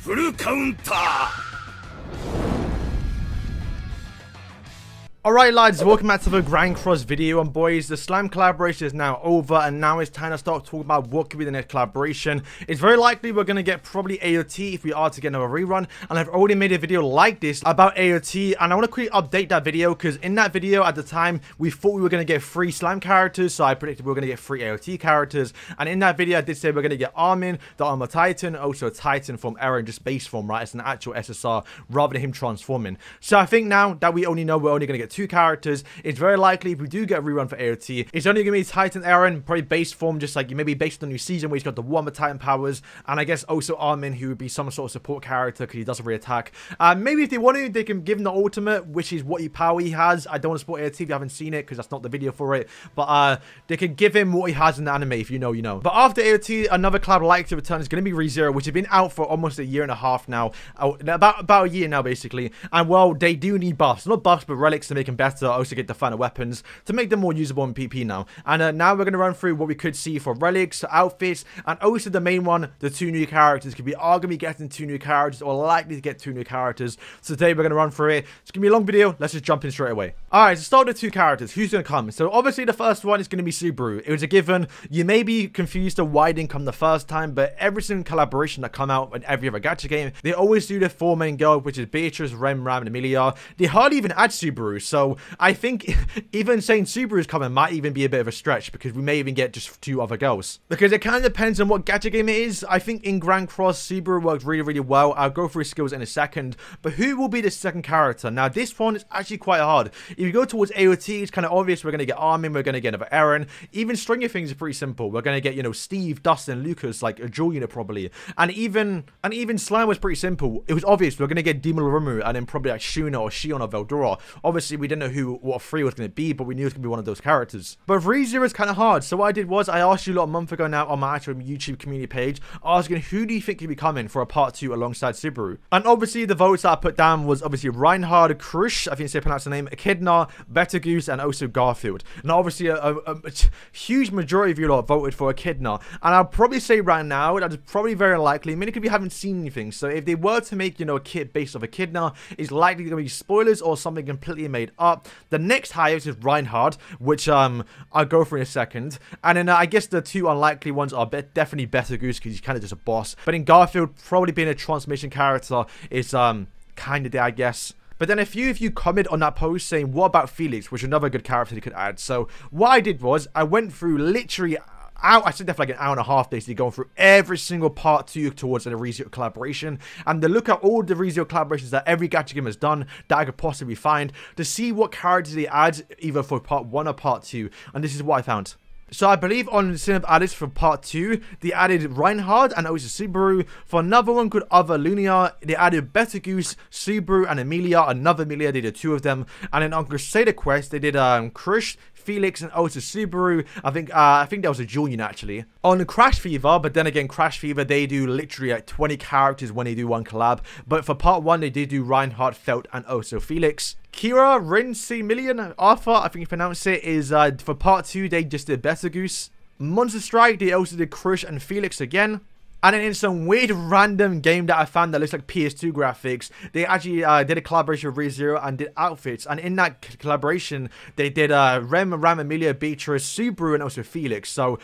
フルカウンター Alright lads, welcome back to the Grand Cross video, and boys, the slime collaboration is now over, and now it's time to start talking about what could be the next collaboration. It's very likely we're going to get probably AOT if we are to get another rerun, and I've already made a video like this about AOT, and I want to quickly update that video, because in that video at the time, we thought we were going to get 3 slime characters, so I predicted we were going to get 3 AOT characters, and in that video I did say we're going to get Armin, the Armor Titan, also a Titan from Rerun, just base form, right? It's an actual SSR, rather than him transforming. So I think now that we only know we're only going to get 2 characters, it's very likely if we do get a rerun for AOT, it's only going to be Titan Rerun, probably base form, just like maybe based on the new season where he's got the Warmer Titan powers, and I guess also Armin, who would be some sort of support character because he doesn't re-attack. Maybe if they want to, they can give him the ultimate, which is what power he has. I don't want to support AOT if you haven't seen it because that's not the video for it, but they can give him what he has in the anime. If you know, you know. But after AOT, another collab like to return is going to be ReZero, which has been out for almost a year and a half now, about a year now basically, and well, they do need buffs, not buffs but relics to make them better, also get the final weapons to make them more usable in PP now. And now we're going to run through what we could see for relics, outfits, and also the main one, the 2 new characters, because we are going to be getting 2 new characters, or likely to get 2 new characters. So today we're going to run through it. It's going to be a long video. Let's just jump in straight away. Alright, so start with 2 characters. Who's going to come? So obviously the first one is going to be Subaru. It was a given. You may be confused of why it didn't come the first time, but every single collaboration that come out in every other gacha game, they always do the 4 main girl, which is Beatrice, Ram, and Emilia. They hardly even add Subaru, so I think even saying Subaru is coming might even be a bit of a stretch, because we may even get just 2 other girls. Because it kind of depends on what gacha game it is. I think in Grand Cross, Subaru works really, really well. I'll go through his skills in a second. But who will be the second character? Now, this one is actually quite hard. If you go towards AOT, it's kind of obvious we're going to get Armin, we're going to get another Eren. Even Stranger Things is pretty simple. We're going to get, you know, Steve, Dustin, Lucas, like a dual unit probably. And even Slime was pretty simple. It was obvious we're going to get Demon Rumu, and then probably like Shuna or Shion or Veldora. Obviously, we didn't know what 3 was going to be, but we knew it was going to be one of those characters. But ReZero is kind of hard. So what I did was I asked you a month ago now on my actual YouTube community page, asking who do you think could be coming for a part 2 alongside Subaru. And obviously the votes that I put down was obviously Reinhard, Krush, I think they pronounce the name, Echidna, Better Goose, and also Garfield. And obviously a huge majority of you lot voted for Echidna. And I'll probably say right now that is probably very likely, many of you haven't seen anything. So if they were to make, you know, a kit based off Echidna, it's likely going to be spoilers or something completely made up. The next highest is Reinhard, which I'll go for in a second. And then I guess the 2 unlikely ones are definitely Better Goose, because he's kind of just a boss. But in Garfield, probably being a transmission character is kind of there, I guess. But then a few of you comment on that post saying, what about Felix, which is another good character they could add. So what I did was I went through literally I said that for like an hour and a half, basically going through every single part 2 towards the ReZero collaboration, and to look at all the ReZero collaborations that every gacha game has done that I could possibly find, to see what characters they add either for part 1 or part 2, and this is what I found. So I believe on Cineb Alice for part 2, they added Reinhard and also Subaru. For another one called Other Lunia, they added Better Goose, Subaru, and Emilia. Another Emilia, they did 2 of them. And then on Crusader Quest, they did Krush, Felix, and also Subaru. I think that was a dual unit actually. On Crash Fever, but then again, Crash Fever, they do literally like 20 characters when they do one collab. But for part 1, they did do Reinhard, Felt, and also Felix. Kira, Rincy, Million, Arthur, I think you pronounce it, is for part 2, they just did Better Goose. Monster Strike, they also did Krush and Felix again. And then in some weird random game that I found that looks like PS2 graphics, they actually did a collaboration with ReZero and did outfits. And in that collaboration, they did Ram, Emilia, Beatrice, Subaru, and also Felix. So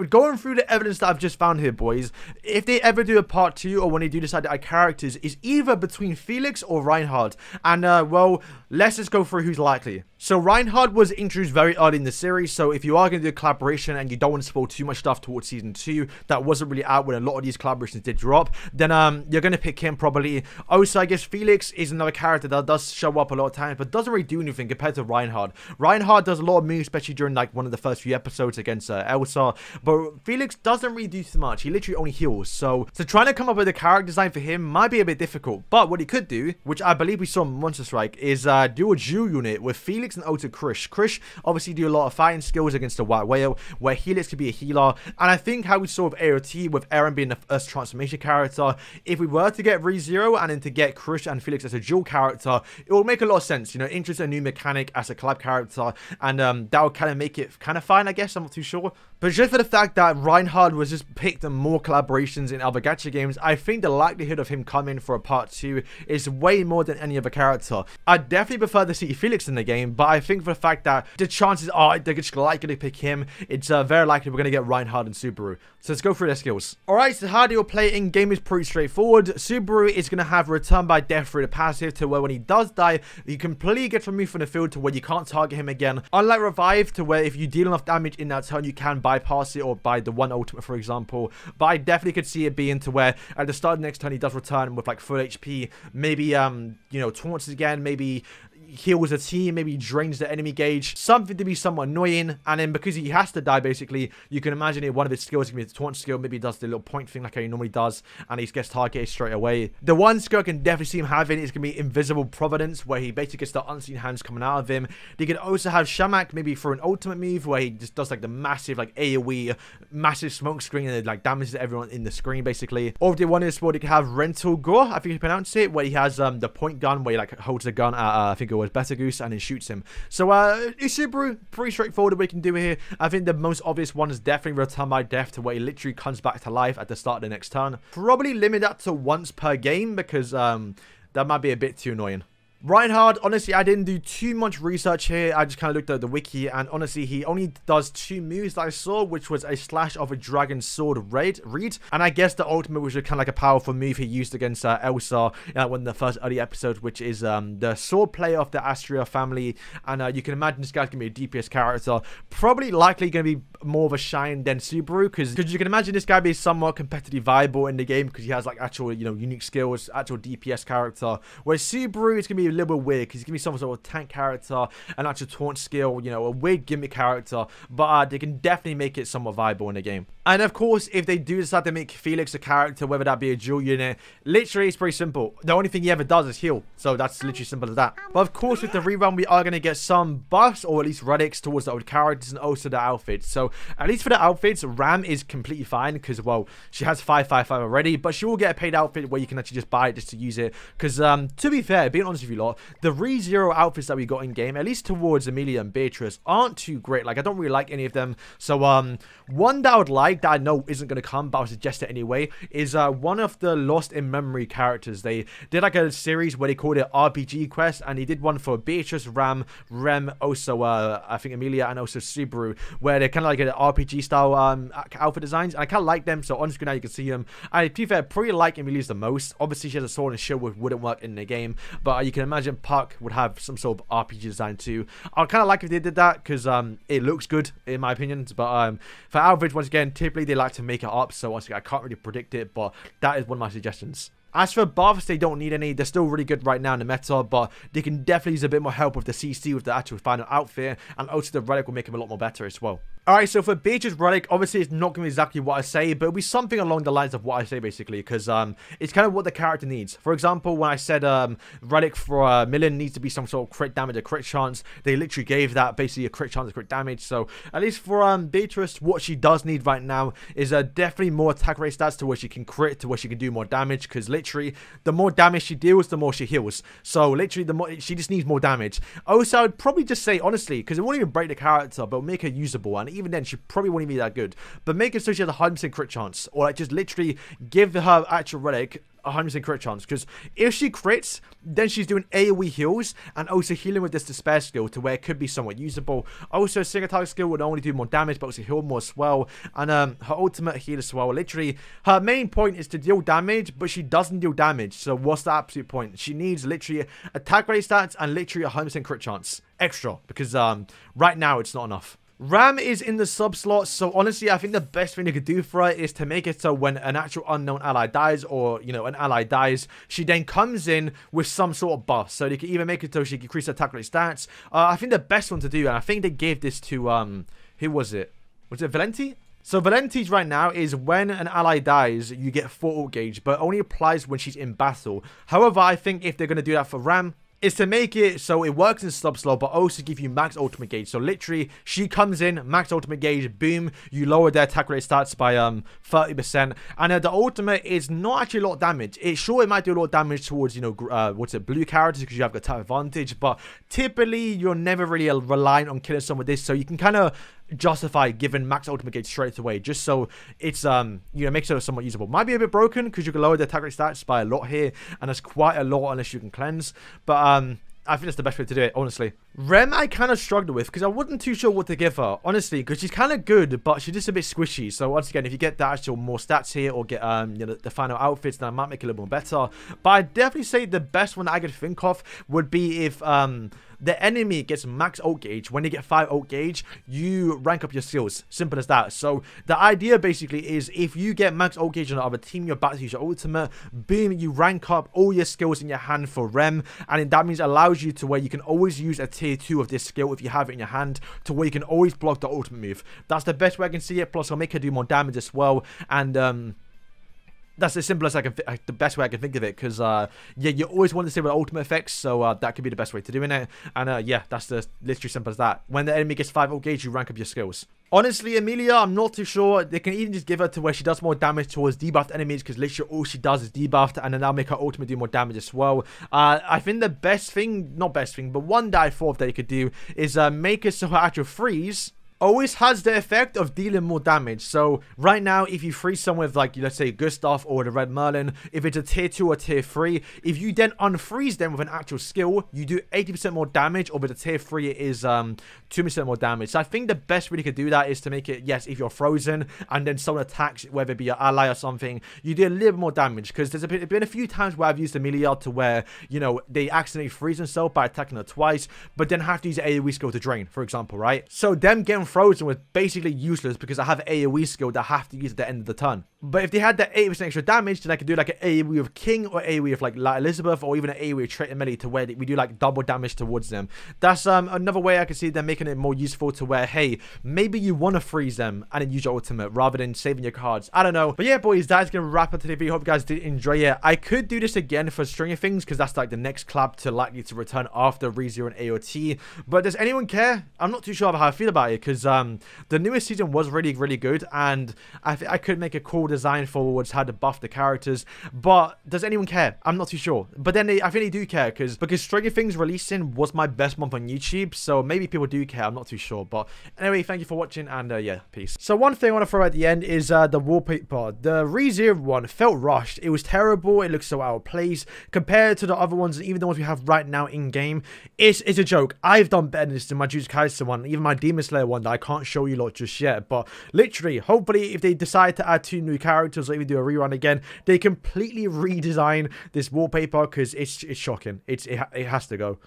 going through the evidence that I've just found here, boys, if they ever do a part 2 or when they do decide to add characters, is either between Felix or Reinhard. And well, let's just go through who's likely. So Reinhard was introduced very early in the series, so if you are going to do a collaboration and you don't want to spoil too much stuff towards season 2 that wasn't really out when a lot of these collaborations did drop, then you're going to pick him probably. Also, I guess Felix is another character that does show up a lot of times but doesn't really do anything compared to Reinhard. Reinhard does a lot of moves, especially during like one of the first few episodes against Elsa, but Felix doesn't really do too much. He literally only heals, so trying to come up with a character design for him might be a bit difficult. But what he could do, which I believe we saw in Monster Strike, is do a dual unit with Felix Helix and also Krish. Krish obviously do a lot of fighting skills against the White Whale, where Helix could be a healer. And I think how we saw with AOT, with Eren being the first transformation character, if we were to get ReZero and then to get Krish and Felix as a dual character, it will make a lot of sense. You know, introduce a new mechanic as a collab character, and that would kind of make it kind of fine, I guess. I'm not too sure. But just for the fact that Reinhard was just picked on more collaborations in other gacha games, I think the likelihood of him coming for a part 2 is way more than any other character. I definitely prefer to see Felix in the game, but I think for the fact that the chances are they're just likely to pick him, it's very likely we're going to get Reinhard and Subaru. So let's go through their skills. Alright, so how do you play in game is pretty straightforward. Subaru is going to have return by death through the passive, to where when he does die, you completely get removed from the field to where you can't target him again. Unlike Revive, to where if you deal enough damage in that turn, you can bypass it or buy the one ultimate, for example. But I definitely could see it being to where at the start of the next turn he does return with like full HP, maybe you know, taunts again, maybe heals a team, maybe drains the enemy gauge, something to be somewhat annoying. And then because he has to die, basically, you can imagine it, one of his skills is going to be the taunt skill. Maybe he does the little point thing like he normally does, and he gets targeted straight away. The one skill I can definitely see him having is going to be Invisible Providence, where he basically gets the unseen hands coming out of him. He can also have Shamak maybe for an ultimate move, where he just does like the massive like AoE, massive smoke screen, and it like damages everyone in the screen basically. Or if they wanted to sport, he can have Rental Gore, I think you pronounce it, where he has the point gun, where he like holds the gun at I think it was Better Goose, and then shoots him. So Subaru, pretty straightforward we can do here. I think the most obvious one is definitely Return by Death, to where he literally comes back to life at the start of the next turn. Probably limit that to once per game, because that might be a bit too annoying. Reinhard, honestly, I didn't do too much research here. I just kind of looked at the wiki, and honestly, he only does 2 moves that I saw, which was a slash of a dragon sword read, and I guess the ultimate was just kind of like a powerful move he used against Elsa in one of the first early episodes, which is the sword player of the Astria family. And you can imagine this guy's gonna be a DPS character, probably likely gonna be more of a shine than Subaru, because you can imagine this guy being somewhat competitive viable in the game, because he has like actual, you know, unique skills, actual DPS character. Whereas Subaru is gonna be a little bit weird, because he's gonna be some sort of tank character, an actual taunt skill, you know, a weird gimmick character. But they can definitely make it somewhat viable in the game. And of course, if they do decide to make Felix a character, whether that be a dual unit, literally it's pretty simple. The only thing he ever does is heal, so that's literally simple as that. But of course, with the rerun, we are gonna get some buffs, or at least relics towards the old characters, and also the outfits. So at least for the outfits, Ram is completely fine, because, well, she has 555 already, but she will get a paid outfit where you can actually just buy it just to use it. Because to be fair, being honest with you lot, the ReZero outfits that we got in game, at least towards Emilia and Beatrice, aren't too great. Like, I don't really like any of them. So one that I would like, that I know isn't going to come, but I'll suggest it anyway, is one of the Lost in Memory characters. They did like a series where they called it RPG Quest, and he did one for Beatrice, Ram, Rem, also I think Emilia, and also Subaru, where they're kind of like an RPG style outfit designs, and I kind of like them. So on screen now you can see them. I, to be fair, probably like Emilia's the most. Obviously she has a sword and shield, which wouldn't work in the game, but you can imagine Puck would have some sort of RPG design too. I kind of like if they did that, because it looks good in my opinion. But for outfits, once again, typically they like to make it up, so once again, I can't really predict it, but that is one of my suggestions. As for buffs, they don't need any. They're still really good right now in the meta, but they can definitely use a bit more help with the CC, with the actual final outfit, and also the relic will make them a lot more better as well. Alright, so for Beatrice's relic, obviously it's not going to be exactly what I say, but it'll be something along the lines of what I say, basically, because it's kind of what the character needs. For example, when I said relic for Millen needs to be some sort of crit damage, a crit chance, they literally gave that basically a crit chance, a crit damage. So at least for Beatrice, what she does need right now is definitely more attack rate stats, to where she can crit, to where she can do more damage, because literally the more damage she deals, the more she heals. So literally the more, she just needs more damage. Also, I would probably just say, honestly, because it won't even break the character, but it'll make her usable, and even then she probably won't even be that good, but make it so she has a 100% crit chance, or like just literally give her actual relic 100% crit chance, because if she crits, then she's doing AoE heals and also healing with this despair skill, to where it could be somewhat usable. Also, single target skill would only do more damage, but also heal more as well, and her ultimate heal as well. Literally, her main point is to deal damage, but she doesn't deal damage, so what's the absolute point? She needs literally attack rate stats and literally 100% crit chance extra, because right now it's not enough. Ram is in the sub slot, so honestly, I think the best thing they could do for her is to make it so when an actual unknown ally dies, or, you know, an ally dies, she then comes in with some sort of buff. So they can even make it so she can increase her attack rate stats. I think the best one to do, and I think they gave this to, who was it? Was it Valenti? So Valenti's right now is when an ally dies, you get 4 ult gauge, but only applies when she's in battle. However, I think if they're going to do that for Ram, is to make it so it works in sub slow, but also give you max ultimate gauge. So literally, she comes in, max ultimate gauge, boom, you lower their attack rate stats by 30%, and the ultimate is not actually a lot of damage. It might do a lot of damage towards, you know, blue characters because you have the attack advantage, but typically you're never really reliant on killing someone with this, so you can kind of justify giving max ultimate gauge straight away, just so it's you know, makes it somewhat usable. Might be a bit broken because you can lower the attack rate stats by a lot here, and that's quite a lot unless you can cleanse, but I think that's the best way to do it, honestly. Rem I kind of struggled with because I wasn't too sure what to give her, honestly, because she's kind of good, but she's just a bit squishy. So once again, if you get the actual more stats here, or get you know, the final outfits, then I might make it a little more better. But I'd definitely say the best one that I could think of would be if the enemy gets max ult gauge. When they get 5 ult gauge, you rank up your skills. Simple as that. So the idea basically is if you get max ult gauge on the other team, you're about to use your ultimate, boom, you rank up all your skills in your hand for Rem, and that means it allows you to where you can always use a tier 2 of this skill if you have it in your hand, to where you can always block the ultimate move. That's the best way I can see it. Plus, I'll make her do more damage as well, and that's as simple as the best way I can think of it, because yeah, you always want to stay with ultimate effects, so that could be the best way to doing it. And yeah, that's literally simple as that. When the enemy gets 5 ult gauge, you rank up your skills. Honestly, Amelia, I'm not too sure. They can even just give her to where she does more damage towards debuffed enemies, because literally all she does is debuffed, and then that'll make her ultimate do more damage as well. I think the best thing, not best thing, but one that I thought that you could do is make it so her actual freeze always has the effect of dealing more damage. So right now, if you freeze someone with, like, let's say Gustav or the Red Merlin, if it's a tier 2 or tier 3, if you then unfreeze them with an actual skill, you do 80% more damage, or with a tier 3 it is 2% more damage. So I think the best way you could do that is to make it, yes, if you're frozen and then someone attacks, whether it be your ally or something, you do a little more damage, because there's been a few times where I've used Amelia to where, you know, they accidentally freeze themselves by attacking her twice, but then have to use an AoE skill to drain, for example, right? So them getting frozen was basically useless, because I have an AoE skill that I have to use at the end of the turn. But if they had that 80% extra damage, then I could do like an AoE of King, or AoE of like Elizabeth, or even an AoE of Traitor Melee, to where we do like double damage towards them. That's another way I can see them making it more useful, to where, hey, maybe you want to freeze them and then use your ultimate rather than saving your cards. I don't know. But yeah, boys, that's going to wrap up today's video. Hope you guys did enjoy it. I could do this again for Stranger Things, because that's like the next collab to likely to return after ReZero and AOT. But does anyone care? I'm not too sure how I feel about it, because the newest season was really, really good, and I could make a cool design forwards how to buff the characters. But does anyone care? I'm not too sure. But then I think they do care, because Stranger Things releasing was my best month on YouTube, so maybe people do care. I'm not too sure. But anyway, thank you for watching, and yeah, peace. So one thing I want to throw at the end is the wallpaper. The ReZero one felt rushed. It was terrible. It looks so out of place compared to the other ones, and even the ones we have right now in game. It's a joke. I've done better than this than my Jujutsu Kaisen one, even my Demon Slayer one that I can't show you lot just yet. But literally, hopefully, if they decide to add 2 new characters, or even do a rerun again, they completely redesign this wallpaper, because it's shocking. It has to go.